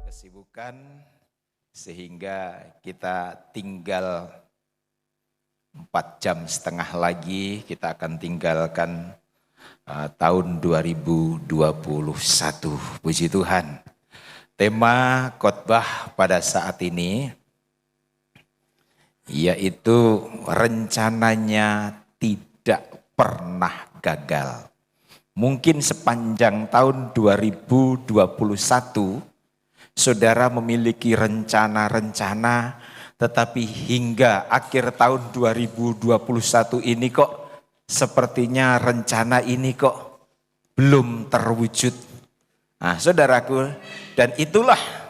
Kesibukan sehingga kita tinggal 4,5 jam lagi kita akan tinggalkan tahun 2021. Puji Tuhan. Tema khotbah pada saat ini yaitu rencananya tidak pernah gagal. Mungkin sepanjang tahun 2021 saudara memiliki rencana-rencana, tetapi hingga akhir tahun 2021 ini kok sepertinya rencana ini kok belum terwujud. Nah, saudaraku, dan itulah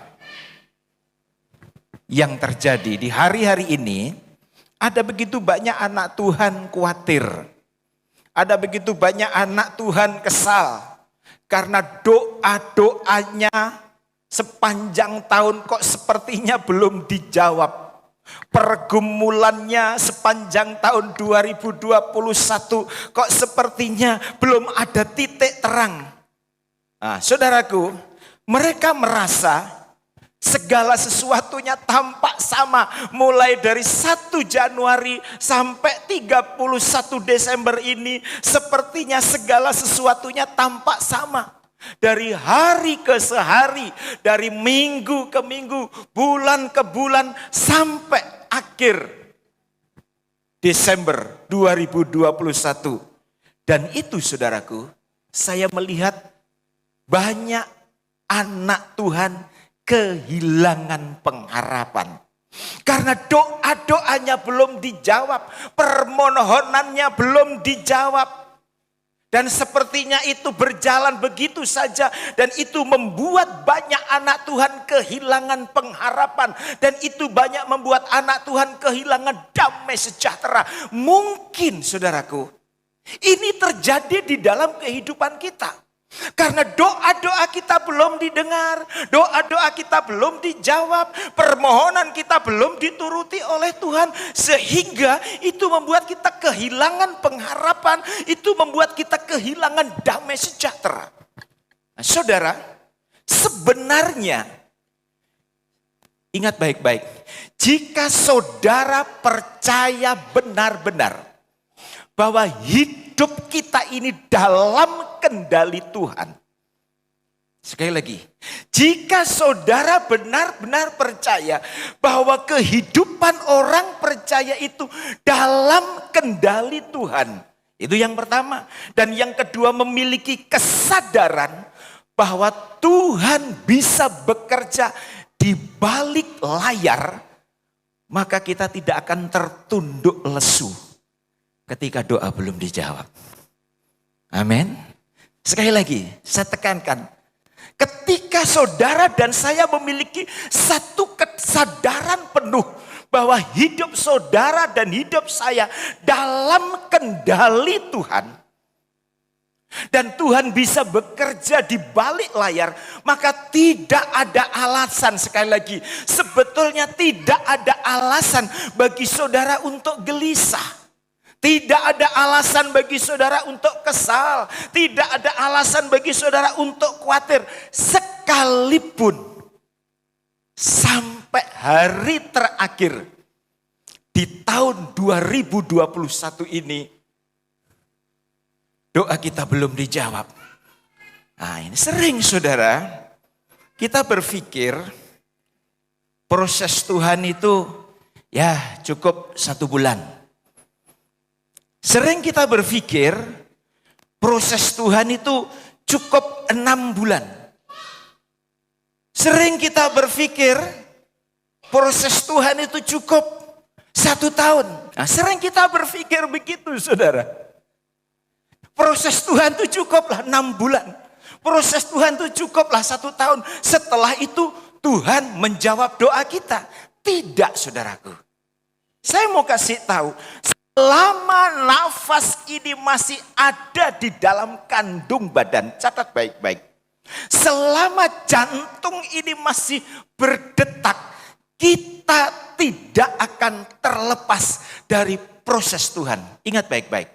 yang terjadi di hari-hari ini. Ada begitu banyak anak Tuhan khawatir. Ada begitu banyak anak Tuhan kesal karena doa-doanya sepanjang tahun kok sepertinya belum dijawab. Pergumulannya sepanjang tahun 2021 kok sepertinya belum ada titik terang. Nah, saudaraku, mereka merasa segala sesuatunya tampak sama. Mulai dari 1 Januari sampai 31 Desember ini sepertinya segala sesuatunya tampak sama. Dari hari ke hari, dari minggu ke minggu, bulan ke bulan, sampai akhir Desember 2021. Dan itu saudaraku, saya melihat banyak anak Tuhan kehilangan pengharapan. Karena doa-doanya belum dijawab, permohonannya belum dijawab. Dan sepertinya itu berjalan begitu saja. Dan itu membuat banyak anak Tuhan kehilangan pengharapan. Dan itu banyak membuat anak Tuhan kehilangan damai sejahtera. Mungkin saudaraku, ini terjadi di dalam kehidupan kita. Karena doa-doa kita belum didengar, doa-doa kita belum dijawab, permohonan kita belum dituruti oleh Tuhan. Sehingga itu membuat kita kehilangan pengharapan, itu membuat kita kehilangan damai sejahtera. Nah, saudara, sebenarnya, ingat baik-baik, jika saudara percaya benar-benar bahwa hidup kita ini dalam kendali Tuhan. Sekali lagi, jika saudara benar-benar percaya bahwa kehidupan orang percaya itu dalam kendali Tuhan. Itu yang pertama. Dan yang kedua, memiliki kesadaran bahwa Tuhan bisa bekerja di balik layar. Maka kita tidak akan tertunduk lesu ketika doa belum dijawab. Amin. Sekali lagi, saya tekankan. Ketika saudara dan saya memiliki satu kesadaran penuh bahwa hidup saudara dan hidup saya dalam kendali Tuhan. Dan Tuhan bisa bekerja di balik layar. Maka tidak ada alasan, sekali lagi. Sebetulnya tidak ada alasan bagi saudara untuk gelisah. Tidak ada alasan bagi saudara untuk kesal. Tidak ada alasan bagi saudara untuk khawatir. Sekalipun sampai hari terakhir di tahun 2021 ini, doa kita belum dijawab. Nah, ini sering saudara, kita berpikir proses Tuhan itu ya cukup 1 bulan. Sering kita berpikir proses Tuhan itu cukup 6 bulan. Sering kita berpikir proses Tuhan itu cukup 1 tahun. Nah, sering kita berpikir begitu saudara. Proses Tuhan itu cukuplah 6 bulan. Proses Tuhan itu cukuplah 1 tahun. Setelah itu Tuhan menjawab doa kita. Tidak saudaraku. Saya mau kasih tahu. Selama nafas ini masih ada di dalam kandung badan, catat baik-baik. Selama jantung ini masih berdetak, kita tidak akan terlepas dari proses Tuhan. Ingat baik-baik.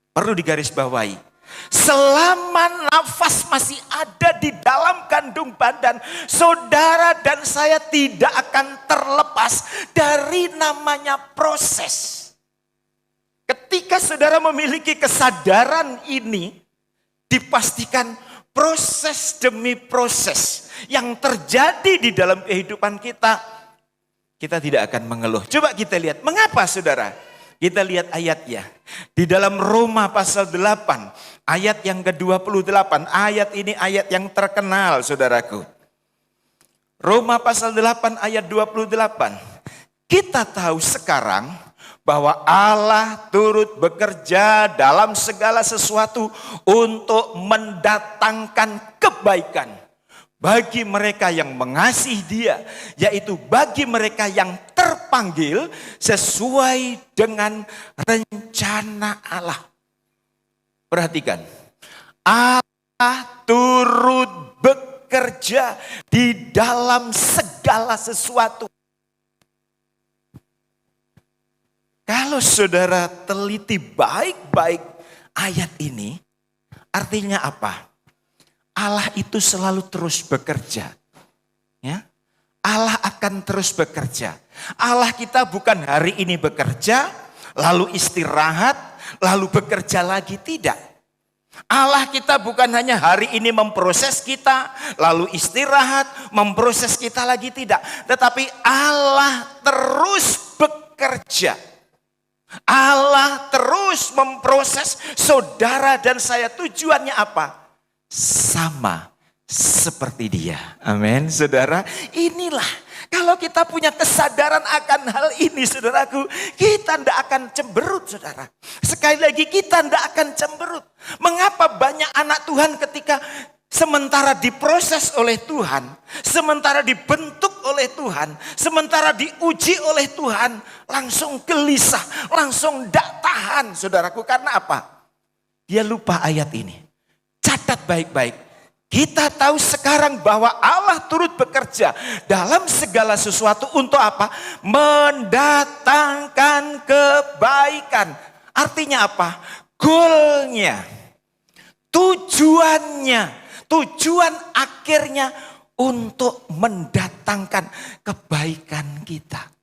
Perlu digarisbawahi. Selama nafas masih ada di dalam kandung badan, saudara dan saya tidak akan terlepas dari namanya proses. Ketika saudara memiliki kesadaran ini, dipastikan proses demi proses yang terjadi di dalam kehidupan kita, kita tidak akan mengeluh. Coba kita lihat, mengapa saudara? Kita lihat ayatnya. Di dalam Roma pasal 8, ayat yang ke-28. Ayat ini ayat yang terkenal, saudaraku. Roma pasal 8 ayat 28. Kita tahu sekarang bahwa Allah turut bekerja dalam segala sesuatu untuk mendatangkan kebaikan bagi mereka yang mengasihi Dia, yaitu bagi mereka yang terpanggil sesuai dengan rencana Allah. Perhatikan, Allah turut bekerja di dalam segala sesuatu. Kalau saudara teliti baik-baik ayat ini, artinya apa? Allah itu selalu terus bekerja. Ya, Allah akan terus bekerja. Allah kita bukan hari ini bekerja, lalu istirahat, lalu bekerja lagi. Tidak. Allah kita bukan hanya hari ini memproses kita, lalu istirahat, memproses kita lagi. Tidak. Tetapi Allah terus bekerja. Allah terus memproses saudara dan saya. Tujuannya apa? Sama seperti Dia. Amin, saudara. Inilah, kalau kita punya kesadaran akan hal ini, saudaraku, kita tidak akan cemberut, saudara. Sekali lagi, kita tidak akan cemberut. Mengapa banyak anak Tuhan ketika sementara diproses oleh Tuhan, sementara dibentuk oleh Tuhan, sementara diuji oleh Tuhan, langsung gelisah, langsung tidak tahan, saudaraku. Karena apa? Dia lupa ayat ini. Catat baik-baik. Kita tahu sekarang bahwa Allah turut bekerja dalam segala sesuatu untuk apa? Mendatangkan kebaikan. Artinya apa? Goalnya, tujuannya, tujuan akhirnya untuk mendatangkan kebaikan kita.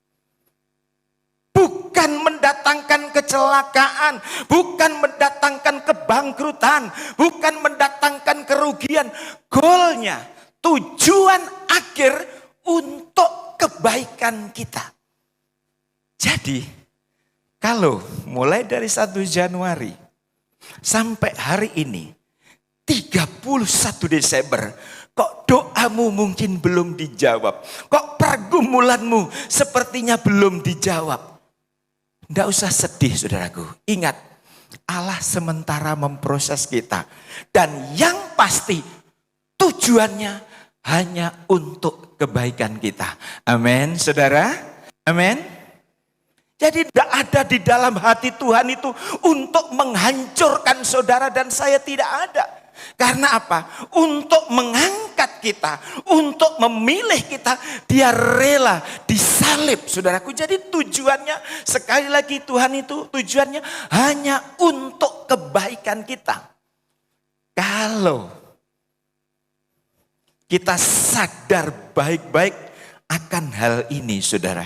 Bukan mendatangkan kecelakaan, bukan mendatangkan kebangkrutan, bukan mendatangkan kerugian. Goalnya, tujuan akhir untuk kebaikan kita. Jadi, kalau mulai dari 1 Januari sampai hari ini, 31 Desember, kok doamu mungkin belum dijawab, kok pergumulanmu sepertinya belum dijawab. Tidak usah sedih, saudaraku. Ingat, Allah sementara memproses kita. Dan yang pasti tujuannya hanya untuk kebaikan kita. Amin, saudara. Amin. Jadi tidak ada di dalam hati Tuhan itu untuk menghancurkan saudara dan saya, tidak ada. Karena apa? Untuk mengangkat kita, untuk memilih kita, Dia rela disalib, saudaraku. Jadi tujuannya, sekali lagi, Tuhan itu tujuannya hanya untuk kebaikan kita. Kalau kita sadar baik-baik akan hal ini, saudara,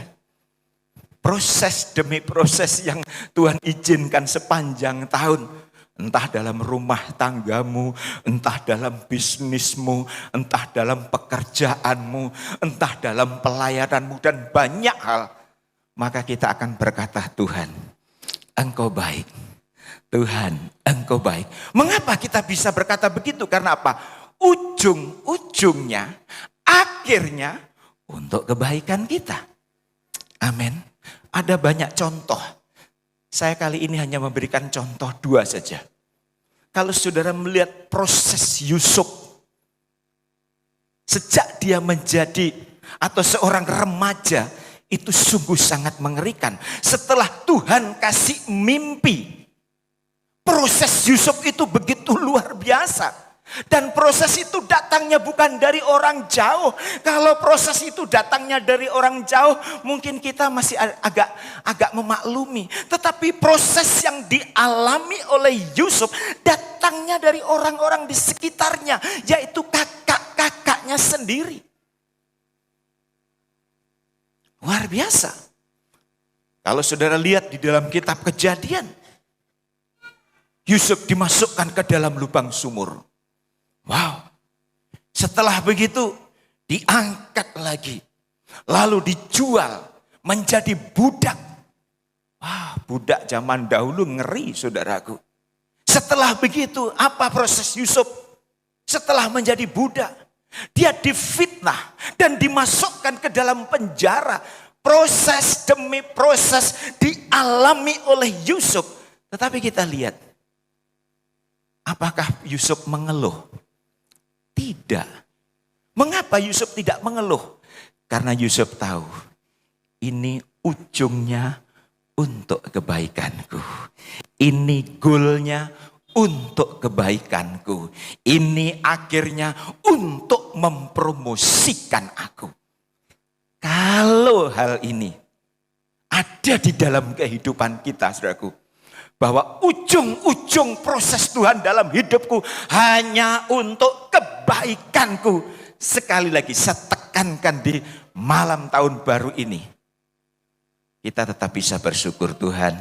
proses demi proses yang Tuhan izinkan sepanjang tahun, entah dalam rumah tanggamu, entah dalam bisnismu, entah dalam pekerjaanmu, entah dalam pelayananmu, dan banyak hal. Maka kita akan berkata, Tuhan, Engkau baik. Tuhan, Engkau baik. Mengapa kita bisa berkata begitu? Karena apa? Ujung-ujungnya, akhirnya untuk kebaikan kita. Amin. Ada banyak contoh. Saya kali ini hanya memberikan contoh 2 saja. Kalau saudara melihat proses Yusuf, sejak dia menjadi atau seorang remaja, itu sungguh sangat mengerikan. Setelah Tuhan kasih mimpi, proses Yusuf itu begitu luar biasa. Dan proses itu datangnya bukan dari orang jauh. Kalau proses itu datangnya dari orang jauh, mungkin kita masih agak memaklumi. Tetapi proses yang dialami oleh Yusuf datangnya dari orang-orang di sekitarnya, yaitu kakak-kakaknya sendiri. Luar biasa. Kalau saudara lihat di dalam kitab Kejadian, Yusuf dimasukkan ke dalam lubang sumur. Wow, setelah begitu diangkat lagi, lalu dijual menjadi budak. Wah, budak zaman dahulu ngeri saudaraku. Setelah begitu apa proses Yusuf? Setelah menjadi budak, dia difitnah dan dimasukkan ke dalam penjara. Proses demi proses dialami oleh Yusuf. Tetapi kita lihat, apakah Yusuf mengeluh? Tidak. Mengapa Yusuf tidak mengeluh? Karena Yusuf tahu ini ujungnya untuk kebaikanku. Ini goalnya untuk kebaikanku. Ini akhirnya untuk mempromosikan aku. Kalau hal ini ada di dalam kehidupan kita, saudaraku, bahwa ujung-ujung proses Tuhan dalam hidupku hanya untuk kebaikanku. Sekali lagi saya tekankan di malam tahun baru ini, kita tetap bisa bersyukur, Tuhan,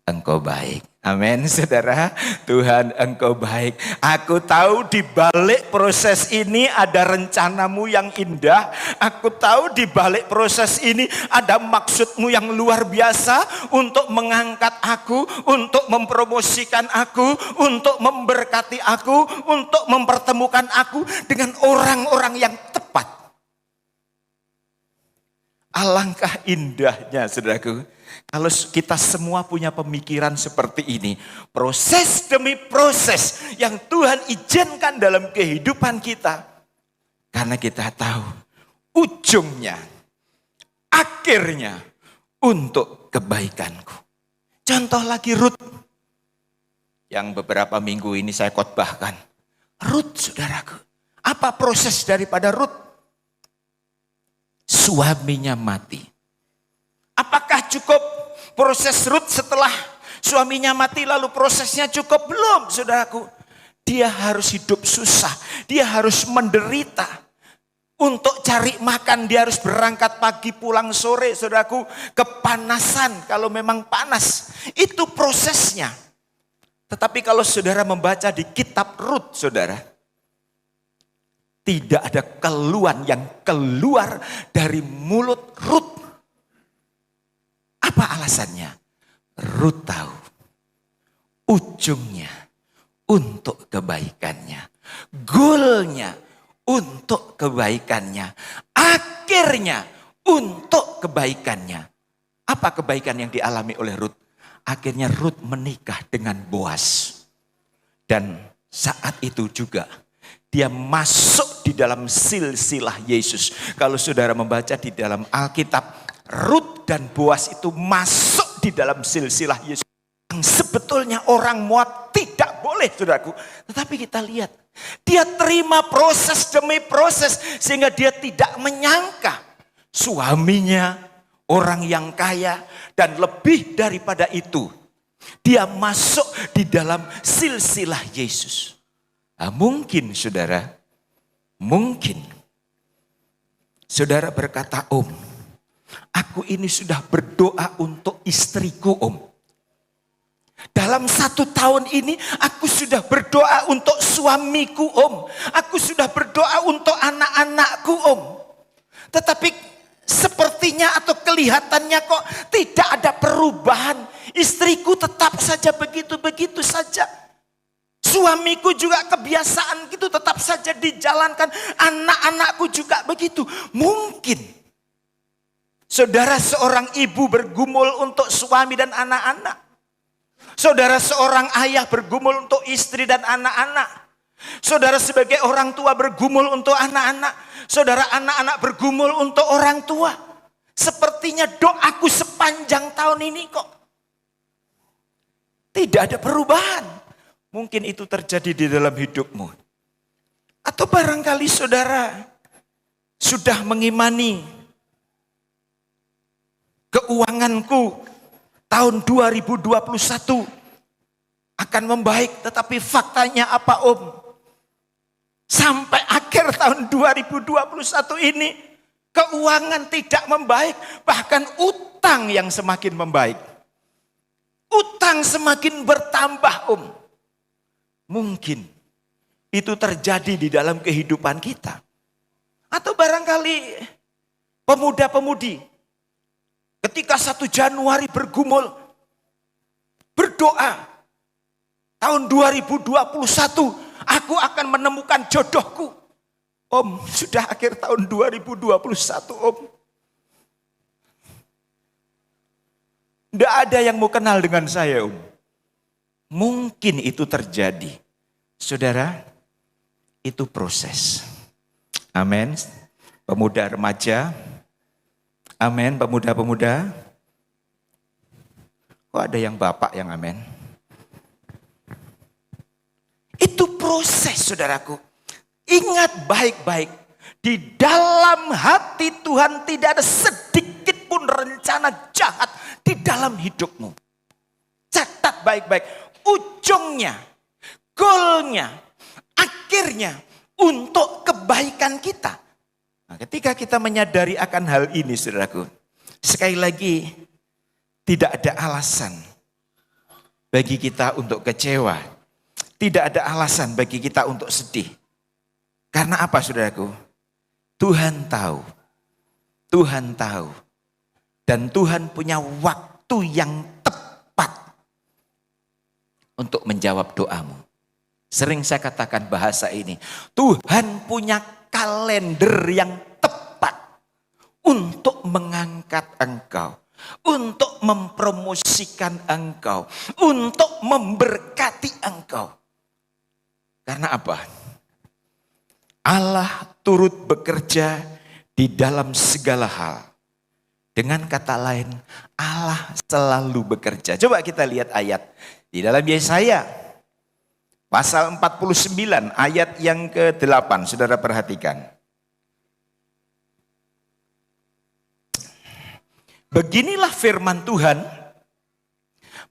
Engkau baik. Amin, saudara. Tuhan, Engkau baik. Aku tahu di balik proses ini ada rencanamu yang indah. Aku tahu di balik proses ini ada maksudmu yang luar biasa untuk mengangkat aku, untuk mempromosikan aku, untuk memberkati aku, untuk mempertemukan aku dengan orang-orang yang tepat. Alangkah indahnya, saudaraku, kalau kita semua punya pemikiran seperti ini. Proses demi proses yang Tuhan izinkan dalam kehidupan kita. Karena kita tahu ujungnya, akhirnya untuk kebaikanku. Contoh lagi Rut. Yang beberapa minggu ini saya khotbahkan. Rut, saudaraku. Apa proses daripada Rut? Suaminya mati. Apakah cukup proses Rut setelah suaminya mati lalu prosesnya cukup? Belum, saudaraku. Dia harus hidup susah. Dia harus menderita. Untuk cari makan dia harus berangkat pagi pulang sore, saudaraku. Kepanasan kalau memang panas. Itu prosesnya. Tetapi kalau saudara membaca di kitab Rut, saudara, tidak ada keluhan yang keluar dari mulut Rut. Apa alasannya? Rut tahu ujungnya untuk kebaikannya. Goalnya untuk kebaikannya. Akhirnya untuk kebaikannya. Apa kebaikan yang dialami oleh Rut? Akhirnya Rut menikah dengan Boas. Dan saat itu juga dia masuk di dalam silsilah Yesus. Kalau saudara membaca di dalam Alkitab, Rut dan Boas itu masuk di dalam silsilah Yesus. Yang sebetulnya orang Moab tidak boleh, saudaraku. Tetapi kita lihat, dia terima proses demi proses. Sehingga dia tidak menyangka suaminya orang yang kaya. Dan lebih daripada itu, dia masuk di dalam silsilah Yesus. Nah, mungkin saudara, mungkin saudara berkata, Om, aku ini sudah berdoa untuk istriku, Om. Dalam 1 tahun ini aku sudah berdoa untuk suamiku, Om. Aku sudah berdoa untuk anak-anakku, Om. Tetapi sepertinya atau kelihatannya kok tidak ada perubahan. Istriku tetap saja begitu-begitu saja. Suamiku juga kebiasaan gitu tetap saja dijalankan. Anak-anakku juga begitu. Mungkin saudara seorang ibu bergumul untuk suami dan anak-anak. Saudara seorang ayah bergumul untuk istri dan anak-anak. Saudara sebagai orang tua bergumul untuk anak-anak. Saudara anak-anak bergumul untuk orang tua. Sepertinya doaku sepanjang tahun ini kok tidak ada perubahan. Mungkin itu terjadi di dalam hidupmu. Atau barangkali saudara sudah mengimani keuanganku tahun 2021 akan membaik, tetapi faktanya apa Om? Sampai akhir tahun 2021 ini keuangan tidak membaik, bahkan utang yang semakin membaik. Utang semakin bertambah Om. Mungkin itu terjadi di dalam kehidupan kita. Atau barangkali pemuda-pemudi ketika 1 Januari bergumul, berdoa, tahun 2021 aku akan menemukan jodohku. Om, sudah akhir tahun 2021 Om. Tidak ada yang mau kenal dengan saya Om. Mungkin itu terjadi. Saudara, itu proses. Amin. Pemuda remaja. Amin. Pemuda-pemuda. Kok ada yang bapak yang amin? Itu proses saudaraku. Ingat baik-baik. Di dalam hati Tuhan tidak ada sedikit pun rencana jahat di dalam hidupmu. Catat baik-baik. Ujungnya, goalnya, akhirnya untuk kebaikan kita. Nah, ketika kita menyadari akan hal ini saudaraku. Sekali lagi tidak ada alasan bagi kita untuk kecewa. Tidak ada alasan bagi kita untuk sedih. Karena apa saudaraku? Tuhan tahu. Tuhan tahu. Dan Tuhan punya waktu yang tepat untuk menjawab doamu. Sering saya katakan bahasa ini. Tuhan punya kalender yang tepat untuk mengangkat engkau. Untuk mempromosikan engkau. Untuk memberkati engkau. Karena apa? Allah turut bekerja di dalam segala hal. Dengan kata lain, Allah selalu bekerja. Coba kita lihat ayat di dalam Yesaya pasal 49 ayat yang ke-8. Saudara perhatikan. Beginilah firman Tuhan,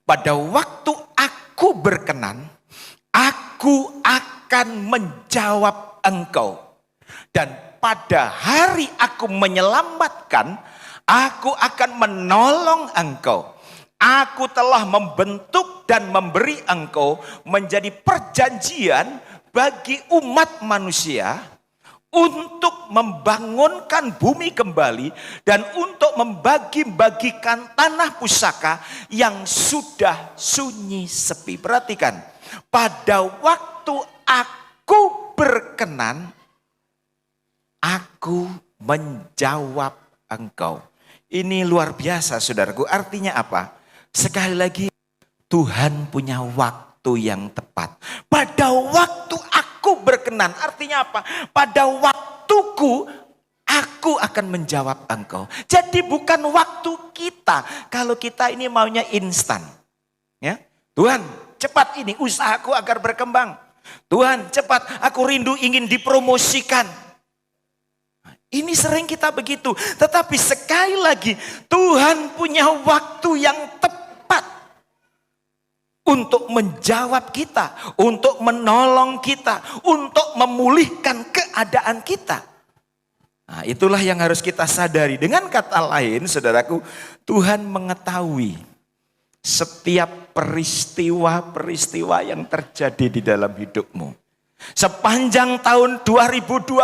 pada waktu aku berkenan, aku akan menjawab engkau. Dan pada hari aku menyelamatkan, aku akan menolong engkau. Aku telah membentuk dan memberi engkau menjadi perjanjian bagi umat manusia untuk membangunkan bumi kembali dan untuk membagi-bagikan tanah pusaka yang sudah sunyi sepi. Perhatikan, pada waktu aku berkenan, aku menjawab engkau. Ini luar biasa saudaraku. Artinya apa? Sekali lagi, Tuhan punya waktu yang tepat. Pada waktu aku berkenan, artinya apa? Pada waktuku, aku akan menjawab engkau. Jadi bukan waktu kita. Kalau kita ini maunya instan. Ya, Tuhan, cepat ini usahaku agar berkembang. Tuhan, cepat aku rindu ingin dipromosikan. Ini sering kita begitu. Tetapi sekali lagi, Tuhan punya waktu yang tepat untuk menjawab kita, untuk menolong kita, untuk memulihkan keadaan kita. Nah, itulah yang harus kita sadari. Dengan kata lain, saudaraku, Tuhan mengetahui setiap peristiwa-peristiwa yang terjadi di dalam hidupmu. Sepanjang tahun 2021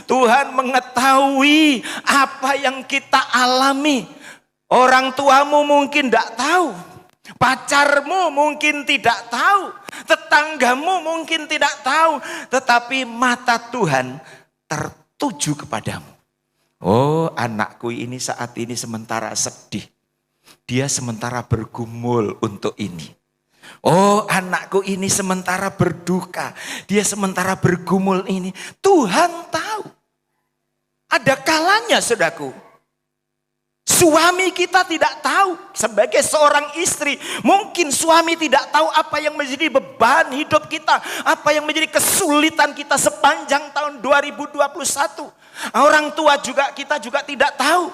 Tuhan mengetahui apa yang kita alami. Orang tuamu mungkin tidak tahu, pacarmu mungkin tidak tahu, tetanggamu mungkin tidak tahu, tetapi mata Tuhan tertuju kepadamu. Oh, anakku ini saat ini sementara sedih, dia sementara bergumul untuk ini. Oh, anakku ini sementara berduka, dia sementara bergumul ini. Tuhan tahu. Ada kalanya, saudaraku, Suami kita tidak tahu. Sebagai seorang istri, mungkin suami tidak tahu apa yang menjadi beban hidup kita, apa yang menjadi kesulitan kita sepanjang tahun 2021. Orang tua juga, kita juga tidak tahu.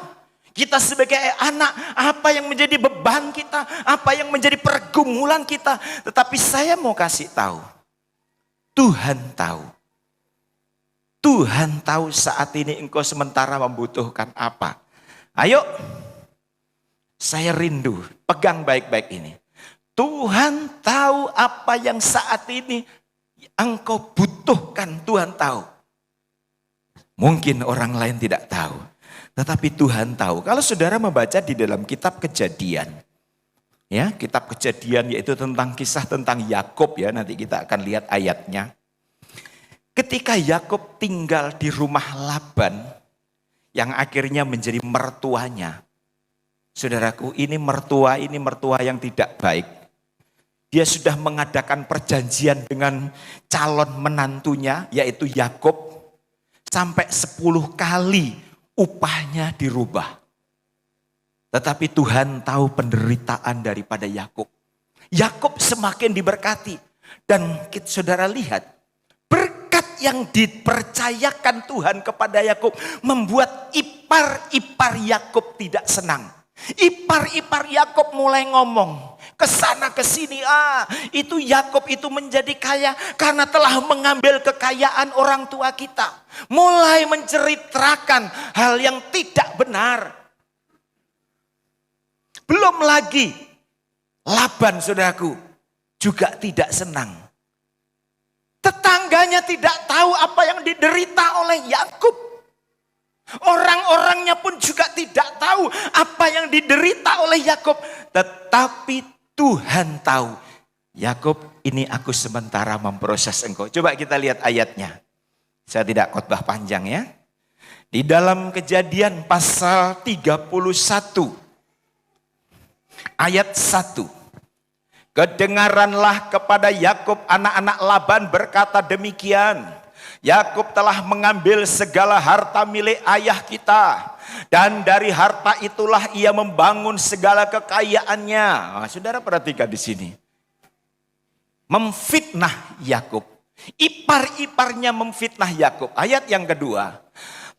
Kita sebagai anak, apa yang menjadi beban kita, apa yang menjadi pergumulan kita. Tetapi saya mau kasih tahu, Tuhan tahu. Tuhan tahu saat ini engkau sementara membutuhkan apa. Ayo, saya rindu, pegang baik-baik ini. Tuhan tahu apa yang saat ini engkau butuhkan, Tuhan tahu. Mungkin orang lain tidak tahu, tetapi Tuhan tahu. Kalau saudara membaca di dalam kitab Kejadian, ya, kitab Kejadian yaitu tentang kisah tentang Yakub, ya, nanti kita akan lihat ayatnya. Ketika Yakub tinggal di rumah Laban, yang akhirnya menjadi mertuanya. Saudaraku, ini mertua yang tidak baik. Dia sudah mengadakan perjanjian dengan calon menantunya, yaitu Yakub, sampai 10 kali upahnya dirubah. Tetapi Tuhan tahu penderitaan daripada Yakub. Yakub semakin diberkati. Dan saudara lihat, yang dipercayakan Tuhan kepada Yakub membuat ipar-ipar Yakub tidak senang. Ipar-ipar Yakub mulai ngomong ke sana ke sini, itu Yakub itu menjadi kaya karena telah mengambil kekayaan orang tua kita. Mulai menceritakan hal yang tidak benar. Belum lagi Laban, saudaraku, juga tidak senang. Tetangganya tidak tahu apa yang diderita oleh Yakub. Orang-orangnya pun juga tidak tahu apa yang diderita oleh Yakub. Tetapi Tuhan tahu. Yakub, ini aku sementara memproses engkau. Coba kita lihat ayatnya. Saya tidak khotbah panjang, ya. Di dalam Kejadian pasal 31 ayat 1. Kedengaranlah kepada Yakub anak-anak Laban berkata demikian. Yakub telah mengambil segala harta milik ayah kita. Dan dari harta itulah ia membangun segala kekayaannya. Saudara perhatikan di sini. Memfitnah Yakub. Ipar-iparnya memfitnah Yakub. Ayat yang kedua.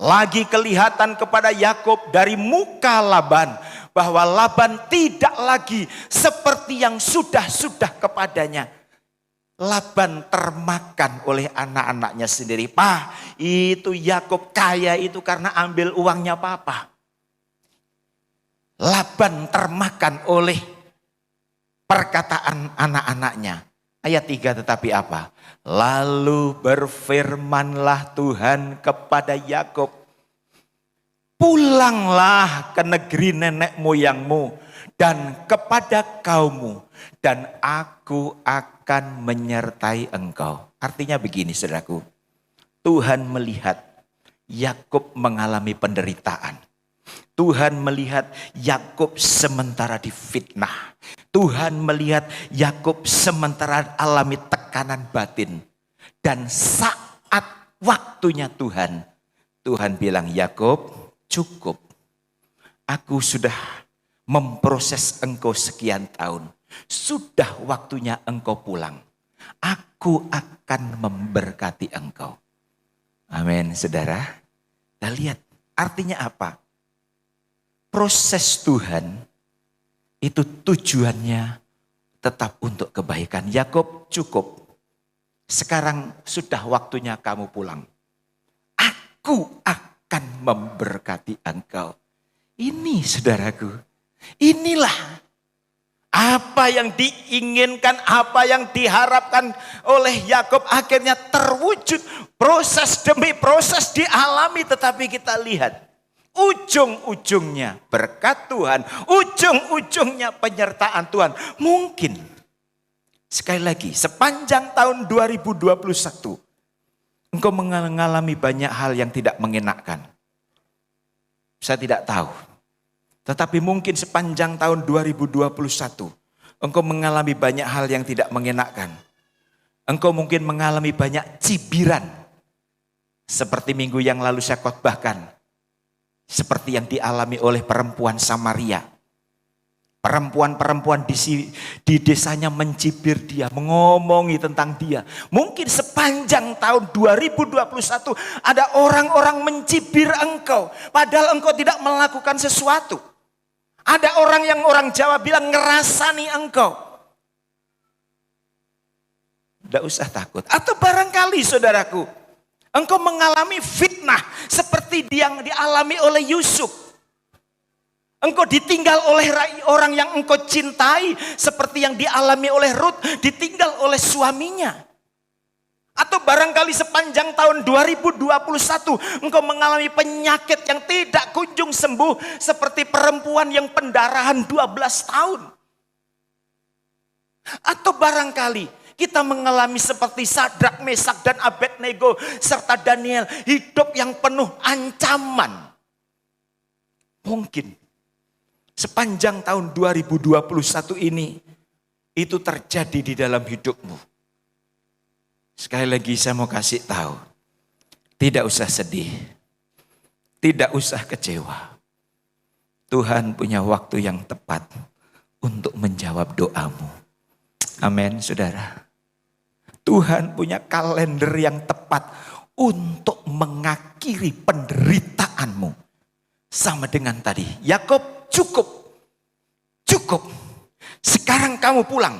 Lagi kelihatan kepada Yakub dari muka Laban bahwa Laban tidak lagi seperti yang sudah-sudah kepadanya. Laban termakan oleh anak-anaknya sendiri. Pak, itu Yakub kaya itu karena ambil uangnya papa. Laban termakan oleh perkataan anak-anaknya. Ayat 3 tetapi apa? Lalu berfirmanlah Tuhan kepada Yakub, pulanglah ke negeri nenek moyangmu dan kepada kaummu, dan aku akan menyertai engkau. Artinya begini, saudaraku. Tuhan melihat Yakub mengalami penderitaan. Tuhan melihat Yakub sementara difitnah. Tuhan melihat Yakub sementara alami tekanan batin. Dan saat waktunya Tuhan bilang, Yakub, cukup. Aku sudah memproses engkau sekian tahun. Sudah waktunya engkau pulang. Aku akan memberkati engkau. Amin, saudara. Kita lihat artinya apa? Proses Tuhan itu tujuannya tetap untuk kebaikan. Yakub, cukup. Sekarang sudah waktunya kamu pulang. Aku akan memberkati engkau. Ini, saudaraku, inilah apa yang diinginkan, apa yang diharapkan oleh Yakub akhirnya terwujud. Proses demi proses dialami, tetapi kita lihat ujung-ujungnya berkat Tuhan, ujung-ujungnya penyertaan Tuhan. Mungkin sekali lagi sepanjang tahun 2021 engkau mengalami banyak hal yang tidak mengenakan. Saya tidak tahu. Tetapi mungkin sepanjang tahun 2021 engkau mengalami banyak hal yang tidak mengenakan. Engkau mungkin mengalami banyak cibiran. Seperti minggu yang lalu saya khotbahkan. Seperti yang dialami oleh perempuan Samaria. Perempuan-perempuan di desanya mencibir dia, mengomongi tentang dia. Mungkin sepanjang tahun 2021 ada orang-orang mencibir engkau, padahal engkau tidak melakukan sesuatu. Ada orang yang orang Jawa bilang ngerasani engkau. Tidak usah takut. Atau barangkali saudaraku, engkau mengalami fitnah seperti yang dialami oleh Yusuf. Engkau ditinggal oleh orang yang engkau cintai seperti yang dialami oleh Ruth, ditinggal oleh suaminya. Atau barangkali sepanjang tahun 2021 engkau mengalami penyakit yang tidak kunjung sembuh seperti perempuan yang pendarahan 12 tahun. Atau barangkali kita mengalami seperti Sadrak, Mesak, dan Abednego serta Daniel, hidup yang penuh ancaman. Mungkin sepanjang tahun 2021 ini itu terjadi di dalam hidupmu. Sekali lagi saya mau kasih tahu, tidak usah sedih, tidak usah kecewa. Tuhan punya waktu yang tepat untuk menjawab doamu. Amin, saudara. Tuhan punya kalender yang tepat untuk mengakhiri penderitaanmu. Sama dengan tadi, Yakub, cukup. Sekarang kamu pulang.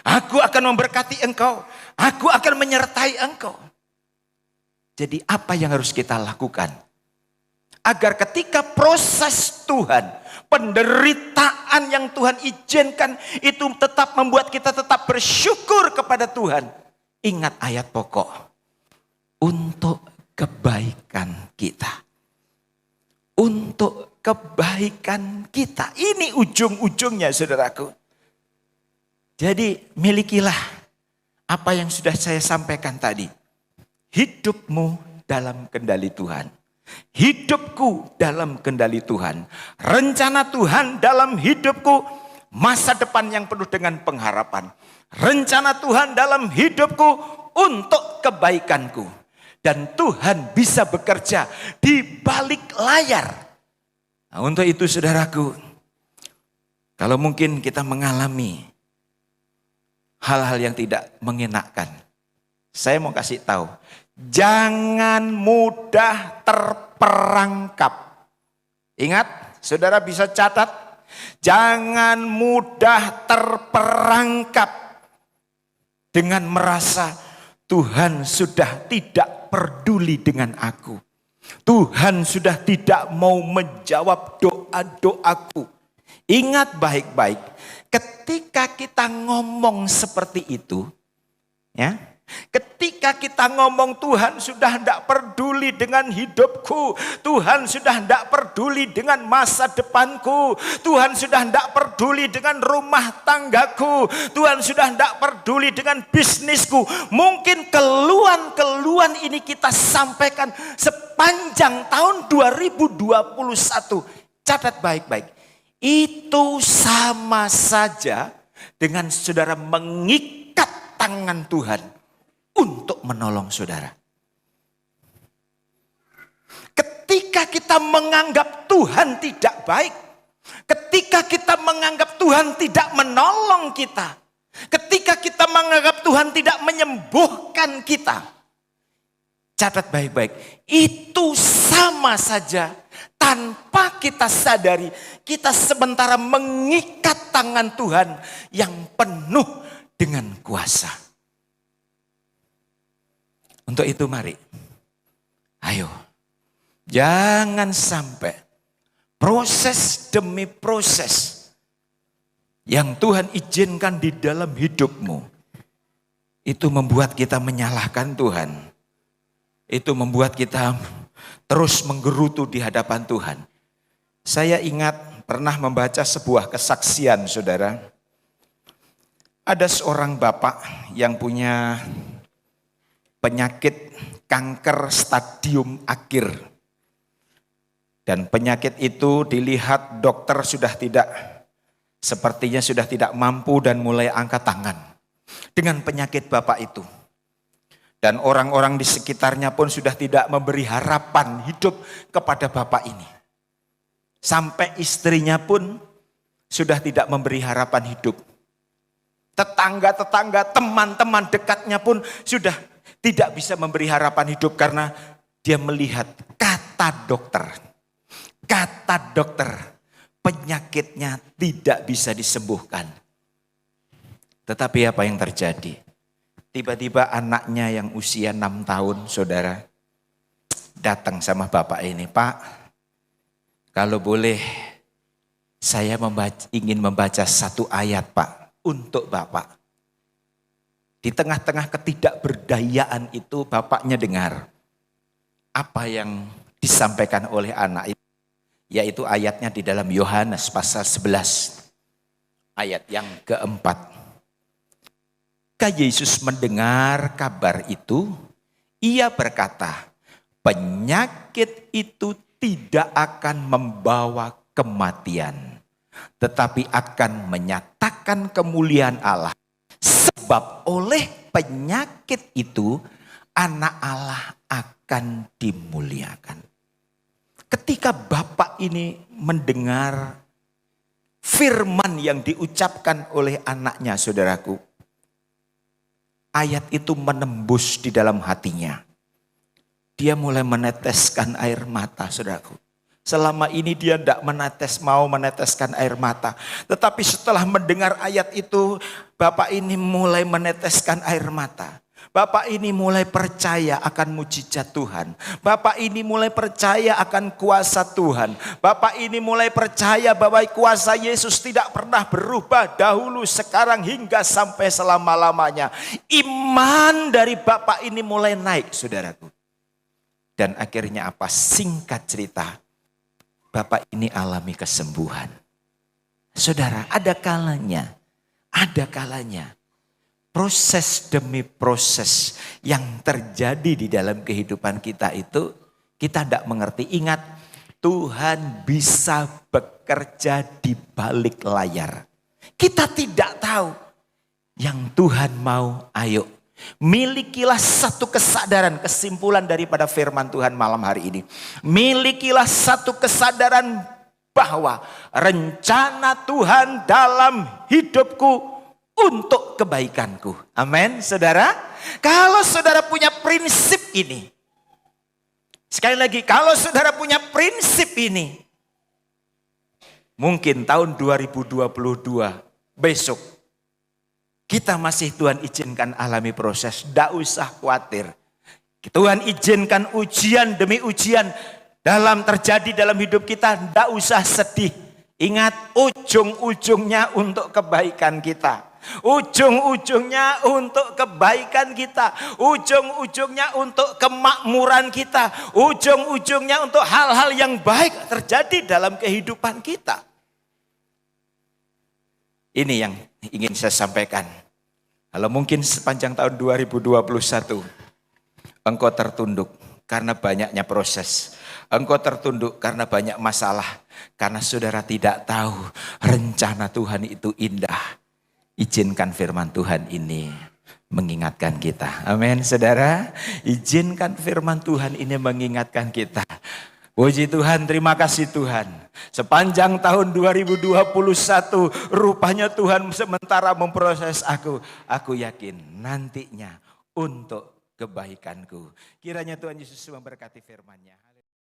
Aku akan memberkati engkau. Aku akan menyertai engkau. Jadi apa yang harus kita lakukan? Agar ketika proses Tuhan, penderitaan yang Tuhan izinkan itu tetap membuat kita tetap bersyukur kepada Tuhan. Ingat ayat pokok. Untuk kebaikan kita. Untuk kebaikan kita. Ini ujung-ujungnya saudaraku. Jadi milikilah apa yang sudah saya sampaikan tadi. Hidupmu dalam kendali Tuhan. Hidupku dalam kendali Tuhan. Rencana Tuhan dalam hidupku. Masa depan yang penuh dengan pengharapan. Rencana Tuhan dalam hidupku untuk kebaikanku. Dan Tuhan bisa bekerja di balik layar. Nah, untuk itu saudaraku, kalau mungkin kita mengalami hal-hal yang tidak mengenakan, saya mau kasih tahu, jangan mudah terperangkap. Ingat, saudara bisa catat, jangan mudah terperangkap dengan merasa Tuhan sudah tidak peduli dengan aku. Tuhan sudah tidak mau menjawab doa-doaku. Ingat baik-baik, ketika kita ngomong seperti itu, ya, ketika kita ngomong Tuhan sudah tidak peduli dengan hidupku, Tuhan sudah tidak peduli dengan masa depanku, Tuhan sudah tidak peduli dengan rumah tanggaku, Tuhan sudah tidak peduli dengan bisnisku. Mungkin keluhan-keluhan ini kita sampaikan sepanjang tahun 2021. Catat baik-baik. Itu sama saja dengan saudara mengikat tangan Tuhan untuk menolong saudara. Ketika kita menganggap Tuhan tidak baik, ketika kita menganggap Tuhan tidak menolong kita, ketika kita menganggap Tuhan tidak menyembuhkan kita, catat baik-baik, itu sama saja tanpa kita sadari, kita sementara mengikat tangan Tuhan yang penuh dengan kuasa. Untuk itu mari, ayo, jangan sampai proses demi proses yang Tuhan izinkan di dalam hidupmu, itu membuat kita menyalahkan Tuhan. Itu membuat kita terus menggerutu di hadapan Tuhan. Saya ingat pernah membaca sebuah kesaksian saudara. Ada seorang bapak yang punya penyakit kanker stadium akhir. Dan penyakit itu dilihat dokter sepertinya sudah tidak mampu dan mulai angkat tangan dengan penyakit bapak itu. Dan orang-orang di sekitarnya pun sudah tidak memberi harapan hidup kepada bapak ini. Sampai istrinya pun sudah tidak memberi harapan hidup. Tetangga-tetangga, teman-teman dekatnya pun sudah tidak bisa memberi harapan hidup karena dia melihat kata dokter, penyakitnya tidak bisa disembuhkan. Tetapi apa yang terjadi? Tiba-tiba anaknya yang usia 6 tahun, saudara, datang sama bapak ini, "Pak, kalau boleh saya ingin membaca satu ayat, Pak, untuk Bapak." Di tengah-tengah ketidakberdayaan itu bapaknya dengar apa yang disampaikan oleh anak itu. Yaitu ayatnya di dalam Yohanes pasal 11. Ayat yang keempat. Ketika Yesus mendengar kabar itu, ia berkata, penyakit itu tidak akan membawa kematian, tetapi akan menyatakan kemuliaan Allah. Sebab oleh penyakit itu anak Allah akan dimuliakan. Ketika bapak ini mendengar firman yang diucapkan oleh anaknya, saudaraku, ayat itu menembus di dalam hatinya. Dia mulai meneteskan air mata, saudaraku. Selama ini dia tidak mau meneteskan air mata. Tetapi setelah mendengar ayat itu, bapak ini mulai meneteskan air mata. Bapak ini mulai percaya akan mujizat Tuhan. Bapak ini mulai percaya akan kuasa Tuhan. Bapak ini mulai percaya bahwa kuasa Yesus tidak pernah berubah dahulu, sekarang, hingga sampai selama-lamanya. Iman dari bapak ini mulai naik, saudaraku. Dan akhirnya apa? Singkat cerita, bapak ini alami kesembuhan. Saudara, ada kalanya proses demi proses yang terjadi di dalam kehidupan kita itu kita tidak mengerti. Ingat, Tuhan bisa bekerja di balik layar. Kita tidak tahu. Yang Tuhan mau, ayo. Milikilah satu kesadaran, kesimpulan daripada firman Tuhan malam hari ini. Milikilah satu kesadaran bahwa rencana Tuhan dalam hidupku untuk kebaikanku. Amin, saudara. Kalau saudara punya prinsip ini, sekali lagi, kalau saudara punya prinsip ini, mungkin tahun 2022 besok kita masih Tuhan izinkan alami proses. Tidak usah khawatir. Tuhan izinkan ujian demi ujian terjadi dalam hidup kita. Tidak usah sedih. Ingat, ujung-ujungnya untuk kebaikan kita. Ujung-ujungnya untuk kebaikan kita. Ujung-ujungnya untuk kemakmuran kita. Ujung-ujungnya untuk hal-hal yang baik terjadi dalam kehidupan kita. Ini yang ingin saya sampaikan. Kalau mungkin sepanjang tahun 2021 engkau tertunduk karena banyaknya proses. Engkau tertunduk karena banyak masalah. Karena saudara tidak tahu rencana Tuhan itu indah. Izinkan firman Tuhan ini mengingatkan kita. Amin, saudara. Izinkan firman Tuhan ini mengingatkan kita. Puji Tuhan, terima kasih Tuhan. Sepanjang tahun 2021 rupanya Tuhan sementara memproses aku. Aku yakin nantinya untuk kebaikanku. Kiranya Tuhan Yesus memberkati firman-Nya.